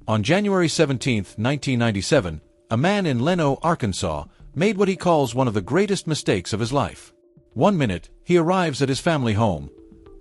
On January 17, 1997, a man in Leno, Arkansas, made what he calls one of the greatest mistakes of his life. One minute, he arrives at his family home.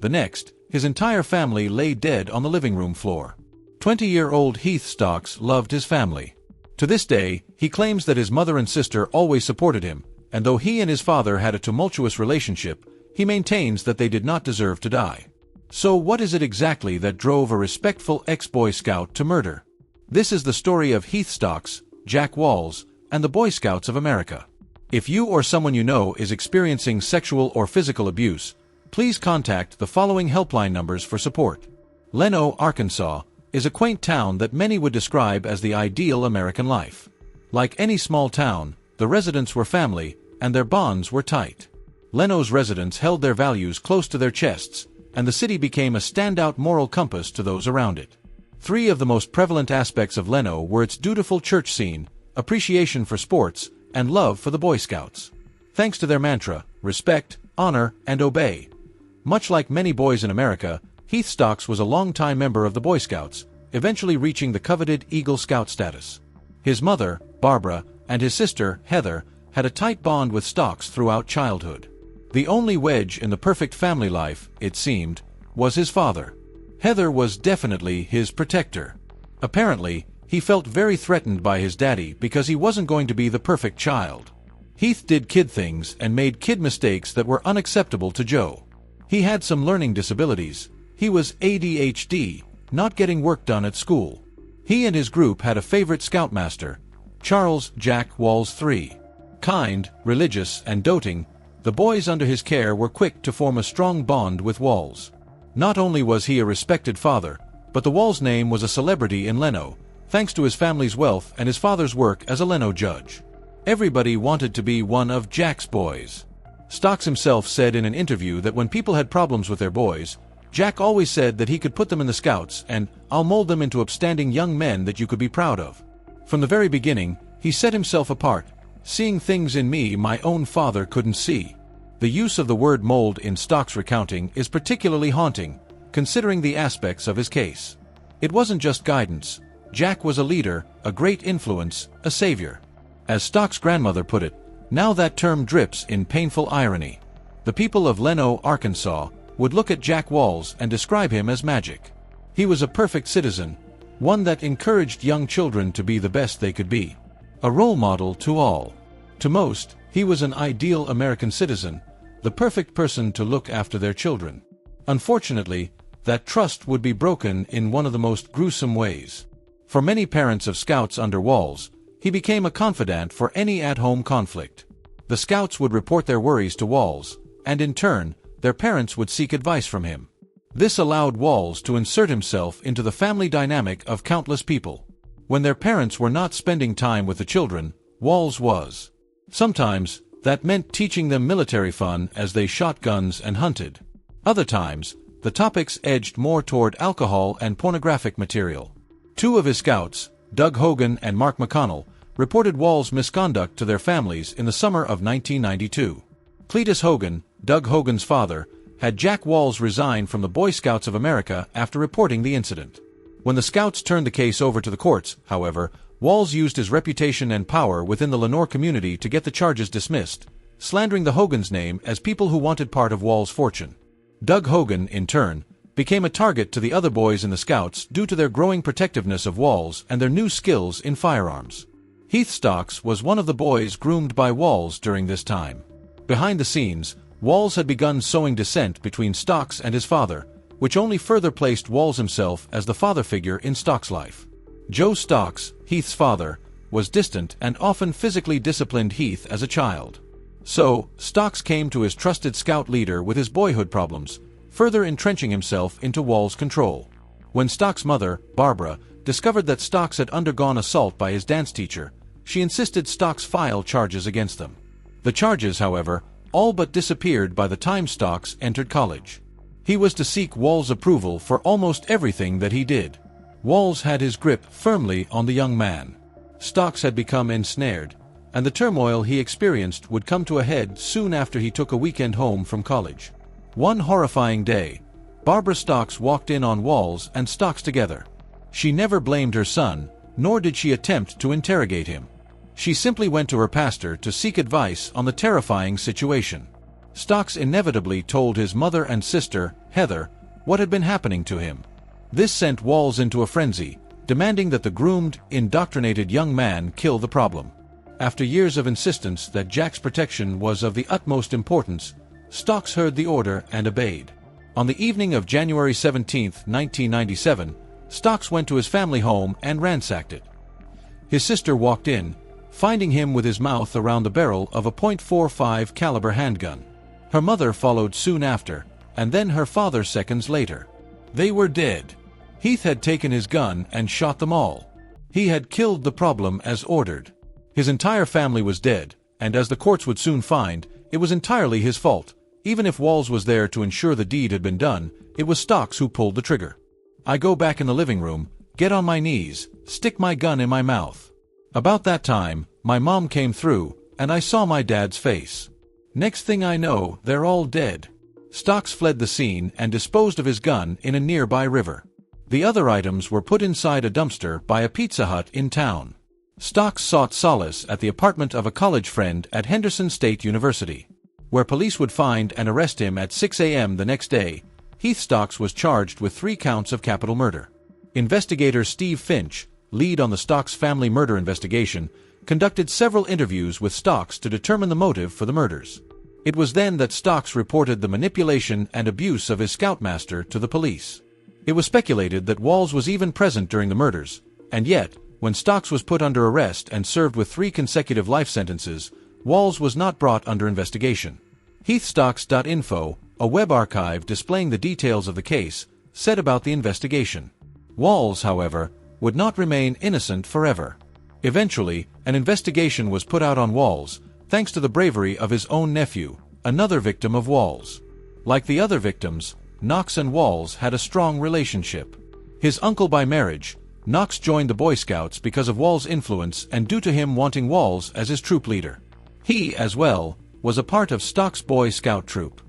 The next, his entire family lay dead on the living room floor. 20-year-old Heath Stocks loved his family. To this day, he claims that his mother and sister always supported him, and though he and his father had a tumultuous relationship, he maintains that they did not deserve to die. So what is it exactly that drove a respectful ex-Boy Scout to murder? This is the story of Heath Stocks, Jack Walls, and the Boy Scouts of America. If you or someone you know is experiencing sexual or physical abuse, please contact the following helpline numbers for support. Leno, Arkansas, is a quaint town that many would describe as the ideal American life. Like any small town, the residents were family, and their bonds were tight. Leno's residents held their values close to their chests, and the city became a standout moral compass to those around it. Three of the most prevalent aspects of Leno were its dutiful church scene, appreciation for sports, and love for the Boy Scouts. Thanks to their mantra, respect, honor, and obey. Much like many boys in America, Heath Stocks was a longtime member of the Boy Scouts, eventually reaching the coveted Eagle Scout status. His mother, Barbara, and his sister, Heather, had a tight bond with Stocks throughout childhood. The only wedge in the perfect family life, it seemed, was his father. Heather was definitely his protector. Apparently, he felt very threatened by his daddy because he wasn't going to be the perfect child. Heath did kid things and made kid mistakes that were unacceptable to Joe. He had some learning disabilities. He was ADHD, not getting work done at school. He and his group had a favorite scoutmaster, Charles Jack Walls III. Kind, religious, and doting, the boys under his care were quick to form a strong bond with Walls. Not only was he a respected father, but the Walls name was a celebrity in Leno, thanks to his family's wealth and his father's work as a Leno judge. Everybody wanted to be one of Jack's boys. Stocks himself said in an interview that when people had problems with their boys, Jack always said that he could put them in the Scouts and "I'll mold them into upstanding young men that you could be proud of." From the very beginning, he set himself apart, seeing things in me my own father couldn't see. The use of the word mold in Stocks' recounting is particularly haunting, considering the aspects of his case. It wasn't just guidance. Jack was a leader, a great influence, a savior. As Stocks' grandmother put it, now that term drips in painful irony. The people of Leno, Arkansas, would look at Jack Walls and describe him as magic. He was a perfect citizen, one that encouraged young children to be the best they could be. A role model to all. To most, he was an ideal American citizen, the perfect person to look after their children. Unfortunately, that trust would be broken in one of the most gruesome ways. For many parents of Scouts under Walls, he became a confidant for any at-home conflict. The Scouts would report their worries to Walls, and in turn, their parents would seek advice from him. This allowed Walls to insert himself into the family dynamic of countless people. When their parents were not spending time with the children, Walls was. Sometimes, that meant teaching them military fun as they shot guns and hunted. Other times, the topics edged more toward alcohol and pornographic material. Two of his Scouts, Doug Hogan and Mark McConnell, reported Walls' misconduct to their families in the summer of 1992. Cletus Hogan, Doug Hogan's father, had Jack Walls resign from the Boy Scouts of America after reporting the incident. When the Scouts turned the case over to the courts, however, Walls used his reputation and power within the Lenore community to get the charges dismissed, slandering the Hogans' name as people who wanted part of Walls' fortune. Doug Hogan, in turn, became a target to the other boys in the Scouts due to their growing protectiveness of Walls and their new skills in firearms. Heath Stocks was one of the boys groomed by Walls during this time. Behind the scenes, Walls had begun sowing dissent between Stocks and his father, which only further placed Walls himself as the father figure in Stocks' life. Joe Stocks, Heath's father, was distant and often physically disciplined Heath as a child. So, Stocks came to his trusted Scout leader with his boyhood problems, further entrenching himself into Walls' control. When Stocks' mother, Barbara, discovered that Stocks had undergone assault by his dance teacher, she insisted Stocks file charges against them. The charges, however, all but disappeared by the time Stocks entered college. He was to seek Walls' approval for almost everything that he did. Walls had his grip firmly on the young man. Stocks had become ensnared, and the turmoil he experienced would come to a head soon after he took a weekend home from college. One horrifying day, Barbara Stocks walked in on Walls and Stocks together. She never blamed her son, nor did she attempt to interrogate him. She simply went to her pastor to seek advice on the terrifying situation. Stocks inevitably told his mother and sister, Heather, what had been happening to him. This sent Walls into a frenzy, demanding that the groomed, indoctrinated young man kill the problem. After years of insistence that Jack's protection was of the utmost importance, Stocks heard the order and obeyed. On the evening of January 17, 1997, Stocks went to his family home and ransacked it. His sister walked in, finding him with his mouth around the barrel of a .45 caliber handgun. Her mother followed soon after, and then her father seconds later. They were dead. Heath had taken his gun and shot them all. He had killed the problem as ordered. His entire family was dead, and as the courts would soon find, it was entirely his fault. Even if Walls was there to ensure the deed had been done, it was Stocks who pulled the trigger. I go back in the living room, get on my knees, stick my gun in my mouth. About that time, my mom came through, and I saw my dad's face. Next thing I know, they're all dead. Stocks fled the scene and disposed of his gun in a nearby river. The other items were put inside a dumpster by a Pizza Hut in town. Stocks sought solace at the apartment of a college friend at Henderson State University, where police would find and arrest him at 6 a.m. the next day. Heath Stocks was charged with 3 counts of capital murder. Investigator Steve Finch, lead on the Stocks family murder investigation, conducted several interviews with Stocks to determine the motive for the murders. It was then that Stocks reported the manipulation and abuse of his scoutmaster to the police. It was speculated that Walls was even present during the murders, and yet, when Stocks was put under arrest and served with 3 consecutive life sentences, Walls was not brought under investigation. Heathstocks.info, a web archive displaying the details of the case, said about the investigation. Walls, however, would not remain innocent forever. Eventually, an investigation was put out on Walls, thanks to the bravery of his own nephew, another victim of Walls. Like the other victims, Knox and Walls had a strong relationship. His uncle by marriage, Knox joined the Boy Scouts because of Walls' influence and due to him wanting Walls as his troop leader. He, as well, was a part of Stocks' Boy Scout troop.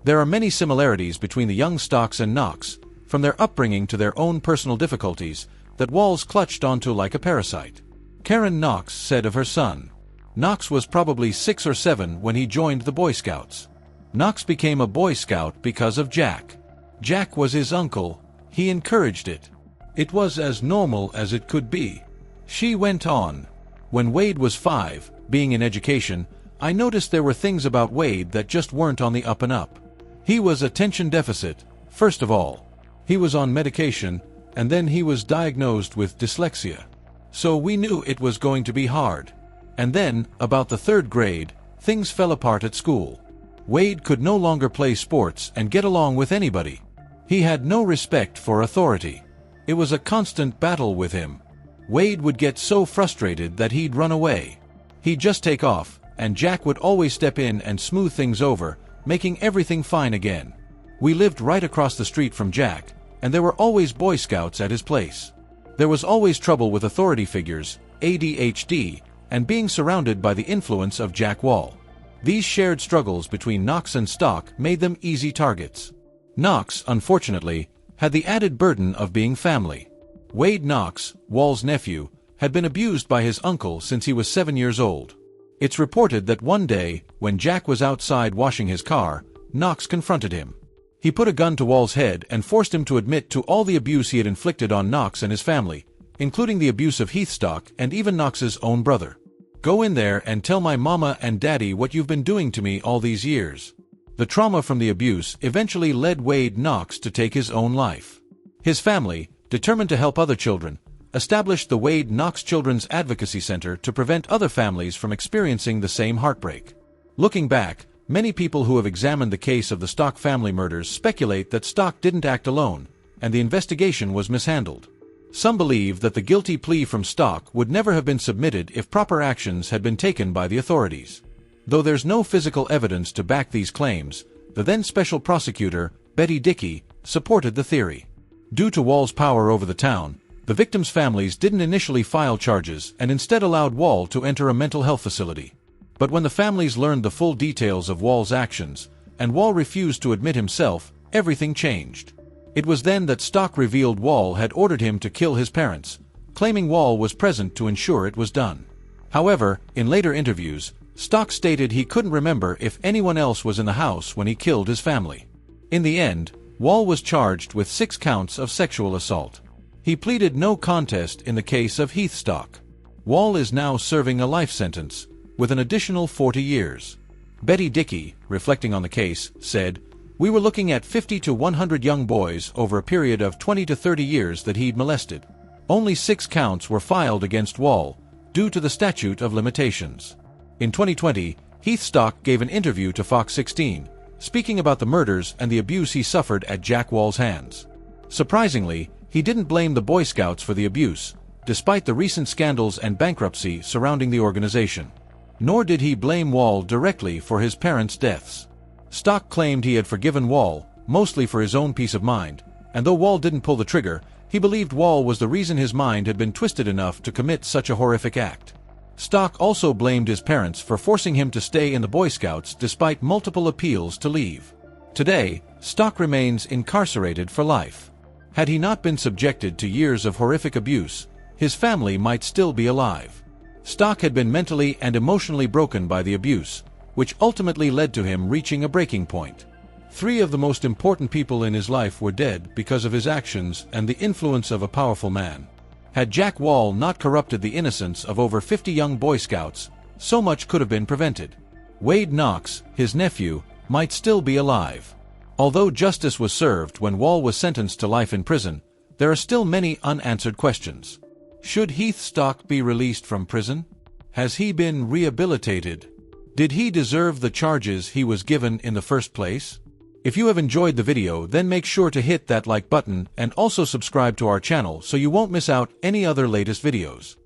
There are many similarities between the young Stocks and Knox, from their upbringing to their own personal difficulties, that Walls clutched onto like a parasite. Karen Knox said of her son, Knox was probably 6 or 7 when he joined the Boy Scouts. Knox became a Boy Scout because of Jack. Jack was his uncle, he encouraged it. It was as normal as it could be. She went on. When Wade was 5, being in education, I noticed there were things about Wade that just weren't on the up and up. He was attention deficit, first of all. He was on medication, and then he was diagnosed with dyslexia. So we knew it was going to be hard. And then, about the 3rd grade, things fell apart at school. Wade could no longer play sports and get along with anybody. He had no respect for authority. It was a constant battle with him. Wade would get so frustrated that he'd run away. He'd just take off, and Jack would always step in and smooth things over, making everything fine again. We lived right across the street from Jack, and there were always Boy Scouts at his place. There was always trouble with authority figures, ADHD, and being surrounded by the influence of Jack Wall. These shared struggles between Knox and Stock made them easy targets. Knox, unfortunately, had the added burden of being family. Wade Knox, Wall's nephew, had been abused by his uncle since he was 7 years old. It's reported that one day, when Jack was outside washing his car, Knox confronted him. He put a gun to Wall's head and forced him to admit to all the abuse he had inflicted on Knox and his family, including the abuse of Heathstock and even Knox's own brother. Go in there and tell my mama and daddy what you've been doing to me all these years. The trauma from the abuse eventually led Wade Knox to take his own life. His family, determined to help other children, established the Wade Knox Children's Advocacy Center to prevent other families from experiencing the same heartbreak. Looking back, many people who have examined the case of the Stock family murders speculate that Stock didn't act alone, and the investigation was mishandled. Some believe that the guilty plea from Stock would never have been submitted if proper actions had been taken by the authorities. Though there's no physical evidence to back these claims, the then special prosecutor, Betty Dickey, supported the theory. Due to Wall's power over the town, the victims' families didn't initially file charges and instead allowed Wall to enter a mental health facility. But when the families learned the full details of Wall's actions, and Wall refused to admit himself, everything changed. It was then that Stock revealed Wall had ordered him to kill his parents, claiming Wall was present to ensure it was done. However, in later interviews, Stock stated he couldn't remember if anyone else was in the house when he killed his family. In the end, Wall was charged with 6 counts of sexual assault. He pleaded no contest in the case of Heath Stock. Wall is now serving a life sentence, with an additional 40 years. Betty Dickey, reflecting on the case, said, "We were looking at 50 to 100 young boys over a period of 20 to 30 years that he'd molested. Only 6 counts were filed against Wall, due to the statute of limitations." In 2020, Heath Stock gave an interview to Fox 16, speaking about the murders and the abuse he suffered at Jack Wall's hands. Surprisingly, he didn't blame the Boy Scouts for the abuse, despite the recent scandals and bankruptcy surrounding the organization. Nor did he blame Wall directly for his parents' deaths. Stock claimed he had forgiven Wall, mostly for his own peace of mind, and though Wall didn't pull the trigger, he believed Wall was the reason his mind had been twisted enough to commit such a horrific act. Stock also blamed his parents for forcing him to stay in the Boy Scouts despite multiple appeals to leave. Today, Stock remains incarcerated for life. Had he not been subjected to years of horrific abuse, his family might still be alive. Stock had been mentally and emotionally broken by the abuse, which ultimately led to him reaching a breaking point. 3 of the most important people in his life were dead because of his actions and the influence of a powerful man. Had Jack Wall not corrupted the innocence of over 50 young Boy Scouts, so much could have been prevented. Wade Knox, his nephew, might still be alive. Although justice was served when Wall was sentenced to life in prison, there are still many unanswered questions. Should Heath Stock be released from prison? Has he been rehabilitated? Did he deserve the charges he was given in the first place? If you have enjoyed the video, then make sure to hit that like button and also subscribe to our channel so you won't miss out any other latest videos.